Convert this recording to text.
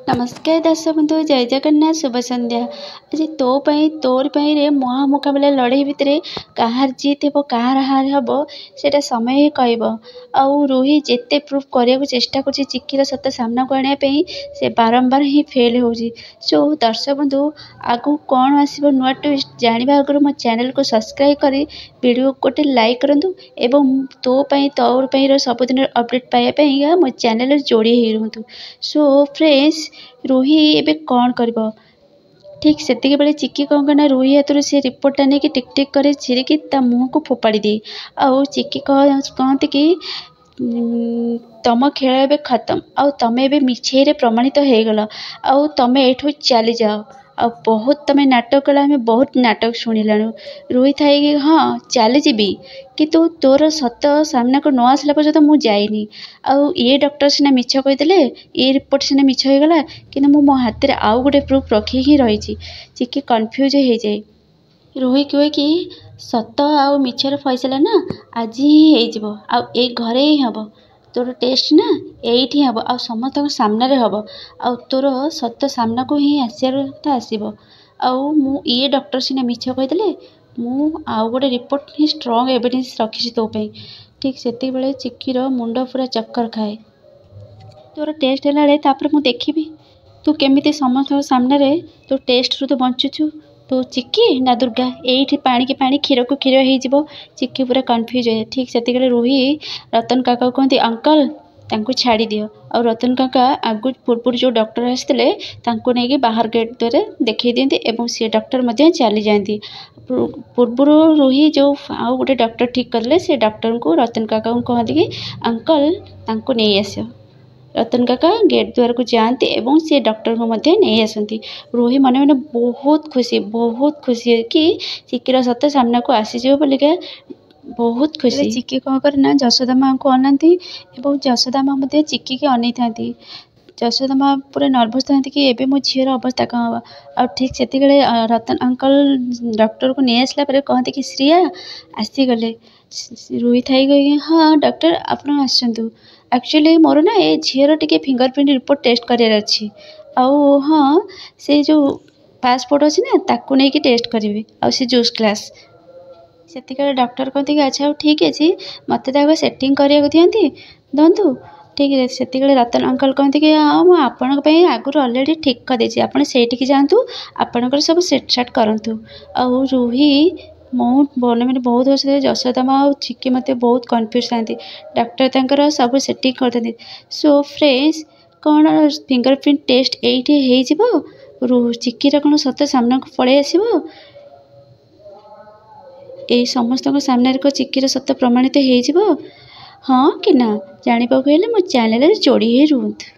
नमस्कार दर्शक बंधु जय जगन्नाथ शुभ संध्या। आज तोर रे महामुकाबला लड़ाई भितर कहार जीत हे कहार हार हम से समय ही कहब। आउ रूही जिते प्रूफ करने चेष्टा कर चिक्कीर सत सामना को आने से बारंबार ही फेल हो। सो दर्शक बंधु आगु कौन आसो नुआ ट्विस्ट जानवा आगु मो चैनल को सब्सक्राइब कर वीडियो गोटे लाइक करूँ एवं तौर सबुदिन अपडेट पाइबा मो चैनल जोड़ी ही रुहतु। सो फ्रेंड्स रूही एबे कौन करब ठीक से बेले चिक्की कौन करना रूही हाथ से रिपोर्टा नहीं कि टिक टिक कर छिड़की ता मुँह को फोपाड़ी दी। आउ चिक्की कहती कि तम खेल ए खत्म आउ तमें ए मिछे प्रमाणित हो गल आउ तमें एठू चली जाओ। आ बहुत तमें नाटक कला हमें बहुत नाटक शुणिलानु। रूही थाई कि हाँ चली जीवी कितु तोर सत सामना को न आसला पर्यंत मुझे जाइनी। आउ ये डॉक्टर सीना मिछ कहीदेले ये रिपोर्ट सीना मिछ हो गला कि मो हाथ में आउ गोटे प्रूफ रखी ही रही। चिक्की कन्फ्यूज हो जाए। रूही कहे कि सत आउ मिछर फैसला ना आज ही हो घरे ही हम तोर टेस्ट ना यही हम आ समस्त सामने हम आ तोर सत सामना को ही आसार आसो। आउ मु ये डॉक्टर सीना मिछ कहीदेले मु आउ गोटे रिपोर्ट ही स्ट्रॉन्ग एविडेंस रखी तो ठीक से बेले चिक्कीर मुंड पूरा चक्कर खाए। तोर टेस्ट है मु देखी तू केमी समस्त सामने तो टेस्ट रू तो बंचुचु तो चिक्की ना दुर्गा यही पानी के पानी क्षीर को क्षीर हो। चिक्की पूरा कन्फ्यूज है। ठीक से रूही रतन काका कहती अंकल तांको छाड़ी दियो। और रतन काका आगु पूर्व जो डॉक्टर आसते नहीं बाहर गेट द्वारा देखी दिखती एवं सी डॉक्टर चली जाती। पूर्व रूही जो आउ गोटे डॉक्टर ठीक करले से डॉक्टर को रतन काका को कहती कि अंकल तांको नहीं आस। रतन काका गेट द्वार को जाते एवं से डॉक्टर को नहीं आसती। रूही मन मन बहुत खुशी है कि चिक्कीर सत सामना को आसीज बोलिका बहुत खुशी। चिक्की कौन करना जशोदा माँ को अनाती एवं जशोदा माँ चिक्की के अनै था। जशोदा माँ पूरा नर्भस था कि एबे मो झीर अवस्था कौन हम आ ठीक से रतन अंकल डॉक्टर को नहीं आसला कहते कि श्रिया आसीगले। रूही थाई कही हाँ डॉक्टर आप आसतु एक्चुअली मोर ना ये झीर टे फिंगरप्रिंट रिपोर्ट टेस्ट करार अच्छी आउ हाँ से जो पासपोर्ट अच्छी ना ताकू नहीं कि टेस्ट करेंगे आउ से जूस ग्लास से डॉक्टर कहते कि अच्छा ठीक अच्छे मत सेटिंग करने दिखती दंतु ठीक है। से रतन अंकल कहते कि हाँ मुझे आपण आगुरी अलरेडी ठीक करदे आप जातु आपणकर सब सेट साट करूँ। आउ रूही मन मैंने बहुत हस जशोदा माँ और चिक्की मत बहुत कन्फ्यूज था। डॉक्टर तंकर सब सेटिंग करते। सो फ्रेंड्स कौन फिंगरप्रिंट टेस्ट ये चिक्कीर कौन सत सामना को पलि आसो ये समस्त सामने चिक्कीर सत प्रमाणित हो हाँ कि ना जाना मो चैनल जोड़ी ही रुहतु।